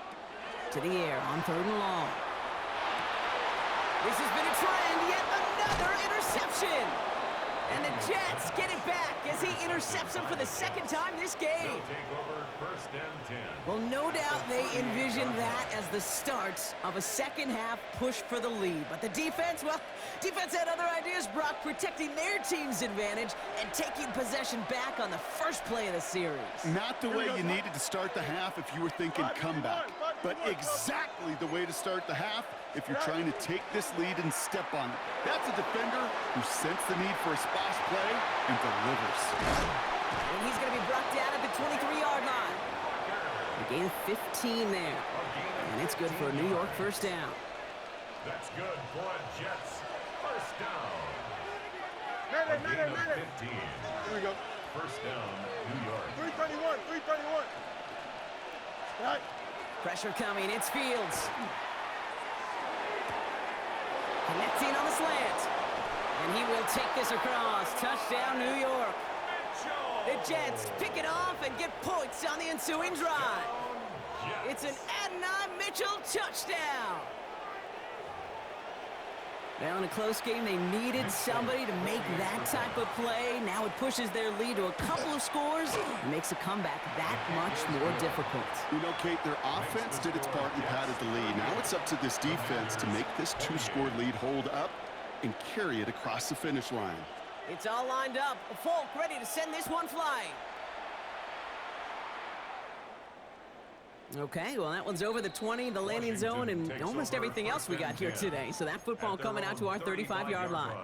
To the air on 3rd and long. This has been a trend. Yet another interception. And the Jets get it back as he intercepts him for the 2nd time this game. Take over 1st and 10. Well, no doubt they envisioned that as the start of a second-half push for the lead. But the defense, well, defense had other ideas, Brock, protecting their team's advantage and taking possession back on the first play of the series. Not the way you needed to start the half if you were thinking comeback, but exactly the way to start the half if you're trying to take this lead and step on it. That's a defender who sensed the need for a splash play and delivers. And he's going to be brought down at the 23-yard line. A gain of 15 there. And it's good for a New York 1st down. That's good for a Jets 1st down. Madden, A gain of Madden. 15. Here we go. 1st down, New York. 331, 331. Right. Pressure coming. It's Fields. Connecting on the slant. And he will take this across. Touchdown, New York. The Jets pick it off and get points on the ensuing drive. It's an Adonai Mitchell touchdown. Now in a close game, they needed somebody to make that type of play. Now it pushes their lead to a couple of scores and makes a comeback that much more difficult. You know, Kate, their offense did its part and padded the lead. Now it's up to this defense to make this 2-score lead hold up and carry it across the finish line. It's all lined up. Folk ready to send this one flying. Okay, well, that one's over the 20, the landing zone, and almost everything else we got here today. So that football coming out to our 35-yard line.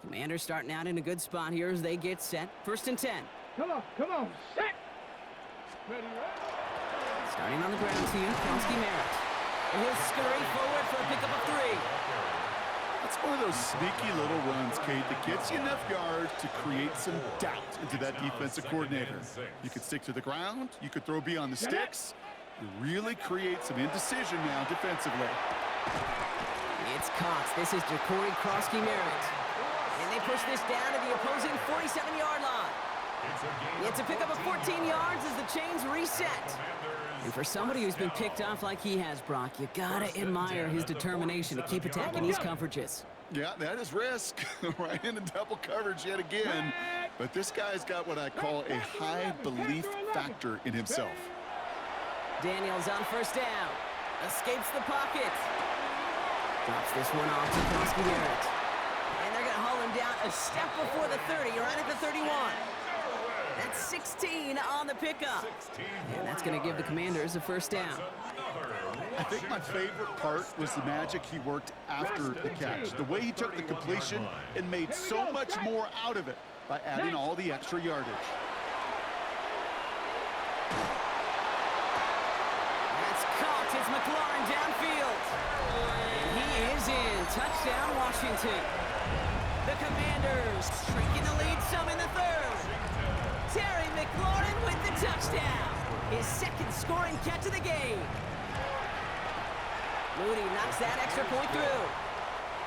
Commanders starting out in a good spot here as they get set. 1st and 10. Come on, set. Ready, Starting on the ground here, Kronsky Merritt. And he'll scurry forward for a pickup of 3. It's one of those sneaky little runs, Kate, that gets you enough yards to create some doubt into that defensive coordinator. You could stick to the ground, you could throw beyond the sticks, and really create some indecision now defensively. It's Cox. This is Ja'Cory Kronsky Merritt. And they push this down to the opposing 47-yard line. It's a pickup of 14 yards as the chains reset. And for somebody who's been picked off like he has, Brock, you gotta admire his determination to keep attacking these coverages. Yeah, that is risk. Right into double coverage yet again. But this guy's got what I call a high belief factor in himself. Daniels on 1st down. Escapes the pocket. Drops this one off to Kronsky Merritt. And they're gonna haul him down a step before the 30, right at the 31. That's 16 on the pickup. And that's going to give the Commanders a 1st down. I think my favorite part was the magic he worked after the catch. The way he took the completion and made so much more out of it by adding all the extra yardage. That's caught. It's McLaurin downfield. And he is in. Touchdown, Washington. The Commanders shrinking the lead some in the 3rd. Terry McLaurin with the touchdown. His 2nd scoring catch of the game. Moody knocks that extra point through.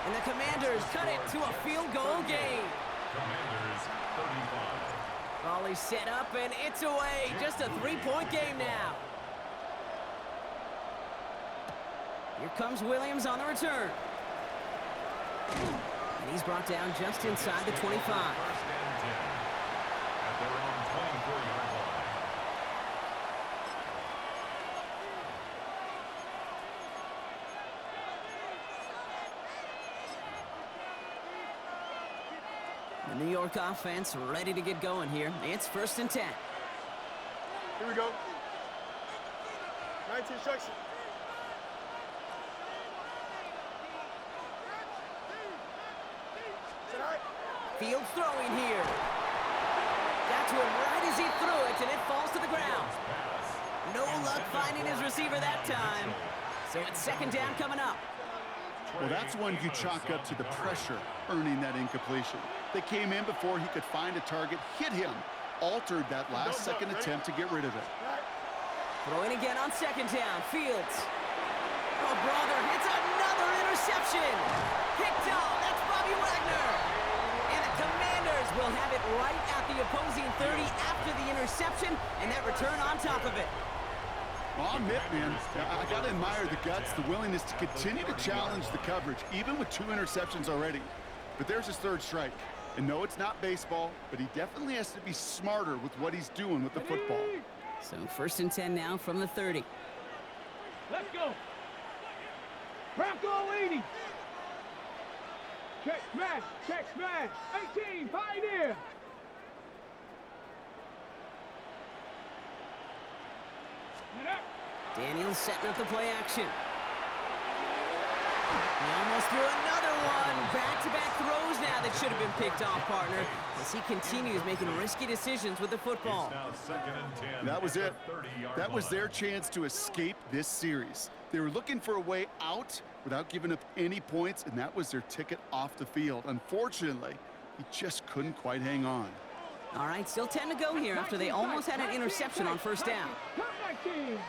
And the Commanders cut it to a field goal game. Commanders 35. Volley set up and it's away. Just a 3-point game now. Here comes Williams on the return. And he's brought down just inside the 25. 1st and 10. At their own 24-yard line. The New York offense ready to get going here. It's 1st and 10. Here we go. 19 instruction. Fields throwing here. Got to him right as he threw it, and it falls to the ground. No luck finding his receiver that time. So it's 2nd down coming up. Well, that's one you chalk up to the pressure earning that incompletion. They came in before he could find a target, hit him, altered that last-second attempt to get rid of it. Throwing again on 2nd down. Fields. Oh, brother, it's another interception. Picked off. That's Bobby Wagner. And the Commanders will have it right at the opposing 30 after the interception, and that return on top of it. Well, I'll admit, man, I got to admire the guts, the willingness to continue to challenge the coverage, even with 2 interceptions already. But there's his 3rd strike. And no, it's not baseball, but he definitely has to be smarter with what he's doing with the football. So 1st and 10 now from the 30. Let's go. Bronco 80. Check smash. 18, Pioneer. Daniels setting up the play action. He almost threw another one. Back-to-back throws now that should have been picked off, partner, as he continues making risky decisions with the football. It's now 2nd and 10. That was it. That was their line. chance to escape this series. They were looking for a way out without giving up any points, and that was their ticket off the field. Unfortunately, he just couldn't quite hang on. All right, still 10 to go here after they almost had an interception on 1st down.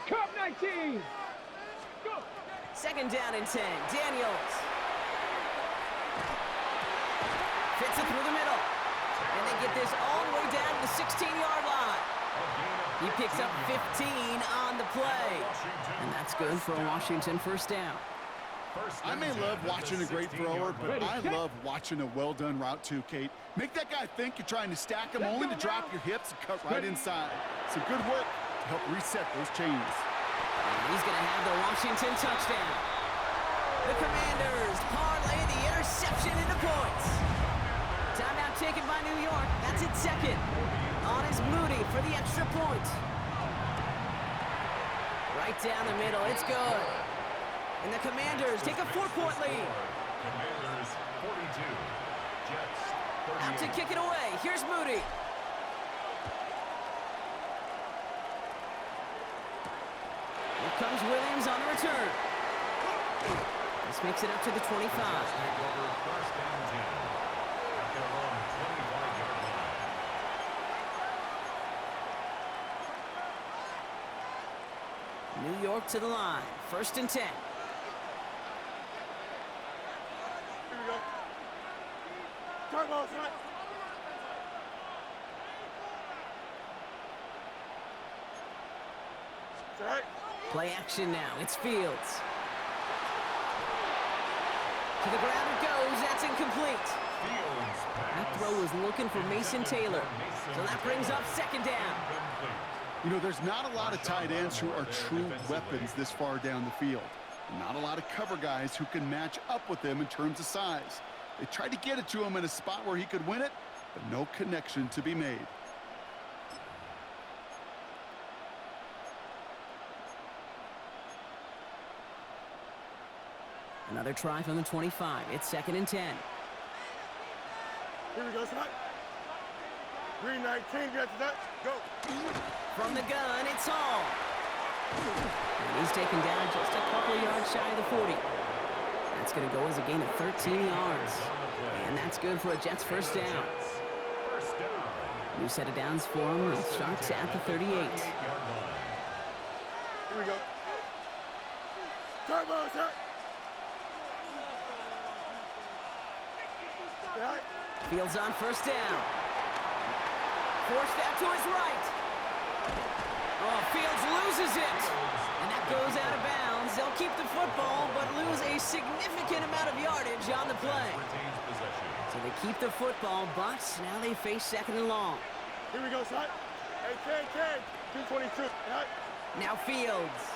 Cup 19. Go. 2nd down and 10. Daniels. Fits it through the middle. And they get this all the way down to the 16-yard line. He picks up 15 on the play. And that's good for a Washington 1st down. I may love watching a great thrower, but I love watching a well-done route too, Kate. Make that guy think you're trying to stack him only to drop your hips and cut right inside. Some good work to help reset those chains. And he's going to have the Washington touchdown. The Commanders parlay the interception into points. Timeout taken by New York. That's its 2nd. On is Moody for the extra point. Right down the middle. It's good. And the Commanders take a 4-point lead. Commanders 42. Jets 38. Out to kick it away. Here's Moody. Here comes Williams on the return. This makes it up to the 25. Take over 1st and 10. At their own 25-yard line. New York to the line. 1st and 10. Here we go. Turn ball, son. Set. Play action now. It's Fields. To the ground it goes. That's incomplete. Fields That pass. throw was looking for Mason Taylor. So that brings up 2nd down. You know, there's not a lot of tight ends who are true weapons this far down the field. Not a lot of cover guys who can match up with them in terms of size. They tried to get it to him in a spot where he could win it, but no connection to be made. Another try from the 25. It's 2nd and 10. Here we go, son. Green 19, get to that. Go. From the gun, it's Hall. And he's taken down just a couple of yards shy of the 40. That's going to go as a gain of 13 yards. And that's good for a Jets 1st down. First down. New set of downs for him. It starts at the 38. Here we go. Turn ball, son. Right. Fields on 1st down. Forced out to his right. Oh, Fields loses it. And that goes out of bounds. They'll keep the football, but lose a significant amount of yardage on the play. Retains possession. So they keep the football, but now they face 2nd and long. Here we go, son. Hey, Ken. 222. Right. Now Fields.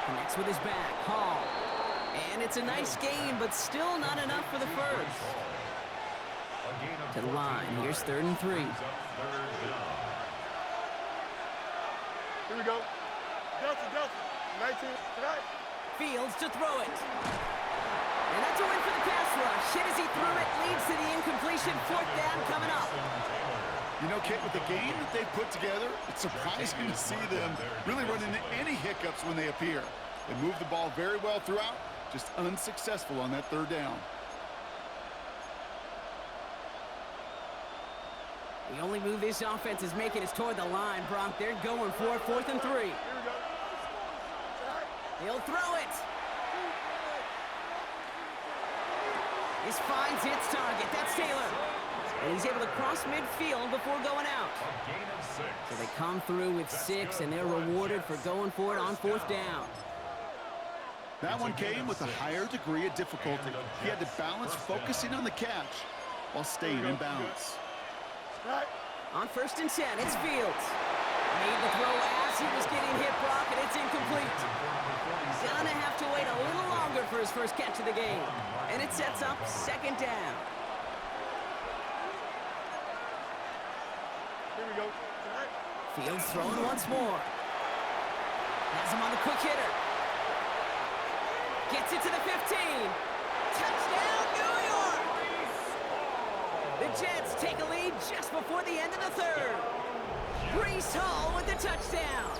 Connects with his back. Hall. And it's a nice gain, but still not enough for the 1st. To the line. Here's 3rd and 3. Here we go. Delta. 19. Right. Fields to throw it. And that's a win for the pass rush. Hit as he threw it. Leads to the incompletion. 4th down coming up. You know, Kate, with the game that they put together, it's surprising to see them really run into any hiccups when they appear. They move the ball very well throughout, just unsuccessful on that 3rd down. The only move this offense is making is toward the line, Brock. They're going for it. 4th and 3. Here we go. He'll throw it. This finds its target. That's Taylor. And he's able to cross midfield before going out. A gain of 6. So they come through with 6, and they're rewarded for going for it on 4th down. That one came with a higher degree of difficulty. He had to balance focusing on the catch while staying in bounds. On 1st and 10, it's Fields. Made the throw as he was getting hit, Brock, and it's incomplete. Gonna have to wait a little longer for his first catch of the game. And it sets up 2nd down. Here we go. Fields throwing once more. Has him on the quick hitter. Gets it to the 15. Touchdown, New York! The Jets take a lead just before the end of the 3rd. Breece Hall with the touchdown.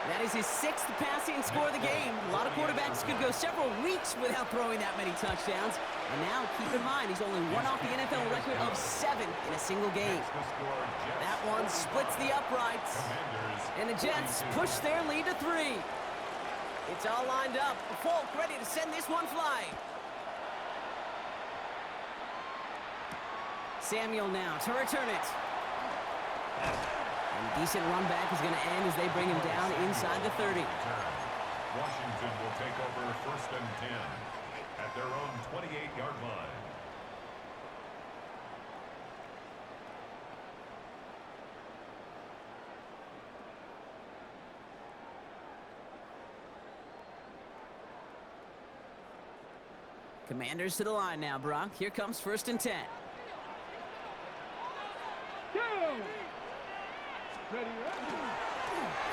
That is his 6th passing score of the game. A lot of quarterbacks could go several weeks without throwing that many touchdowns. And now, keep in mind, he's only one off the NFL record of 7 in a single game. That one splits the uprights. And the Jets push their lead to 3. It's all lined up. Folk ready to send this one flying. Samuel now to return it. And a decent run back is going to end as they bring him down inside the 30. Washington will take over 1st and 10 at their own 28-yard line. Commanders to the line now, Brock. Here comes 1st and 10. Go! Ready,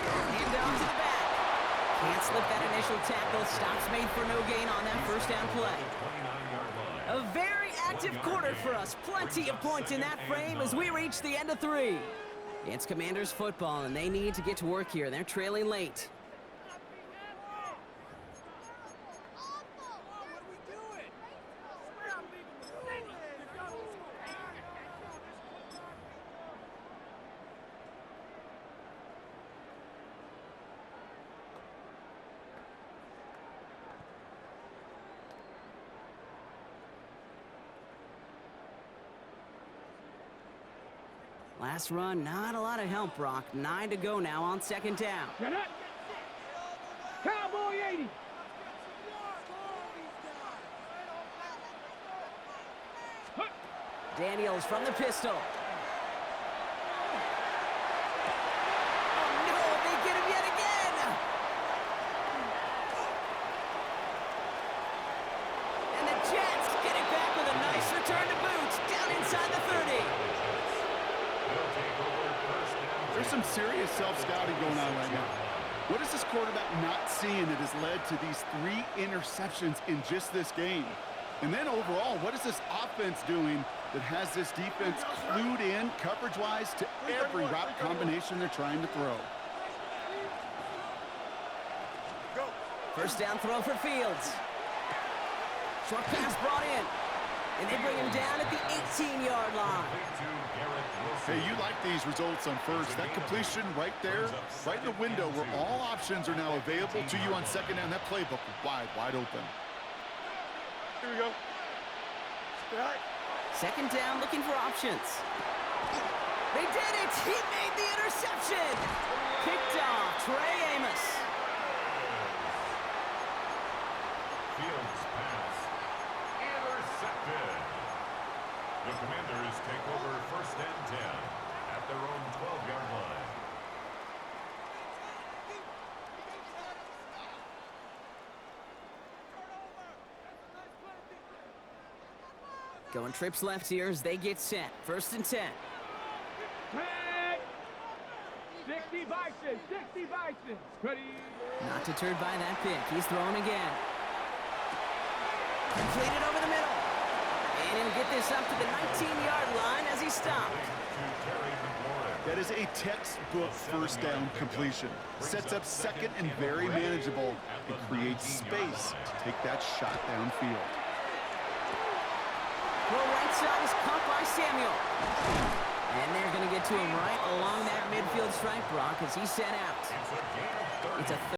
Hand off to the back. Can't slip that initial tackle. Stops made for no gain on that 1st down play. 29-yard line. A very active quarter for us. Plenty of points in that frame as we reach the end of 3. It's Commanders football, and they need to get to work here. They're trailing late. Last run, not a lot of help, Brock. 9 to go now on 2nd down. Get it! Cowboy 80! Daniels from the pistol. Oh, no, they get him yet again! And the Jets get it back with a nice return to boot, down inside the 30. There's some serious self-scouting going on right now. What is this quarterback not seeing that has led to these 3 interceptions in just this game? And then overall, what is this offense doing that has this defense clued in coverage-wise to every route combination they're trying to throw? 1st down throw for Fields. Short pass brought in. And they bring him down at the 18-yard line. Hey, you like these results on 1st. That completion right there, right in the window where all options are now available to you on 2nd down. That playbook wide open. Here we go. Right. 2nd down, looking for options. They did it! He made the interception! Picked off Trey Amos. Fields pass. Intercepted. The Commanders take over 1st and 10 at their own 12-yard line. Going trips left here as they get set. 1st and 10. Tag! 60 Bison! 60 Bison! Ready? Not deterred by that pick. He's throwing again. Completed over the middle. And he'll get this up to the 19-yard line as he stopped. That is a textbook 1st down completion. Sets up 2nd and very manageable. It creates space to take that shot downfield. Well, right side is caught by Samuel. And they're going to get to him right along that midfield stripe, Brock, as he's sent out. It's a gain of 30. It's a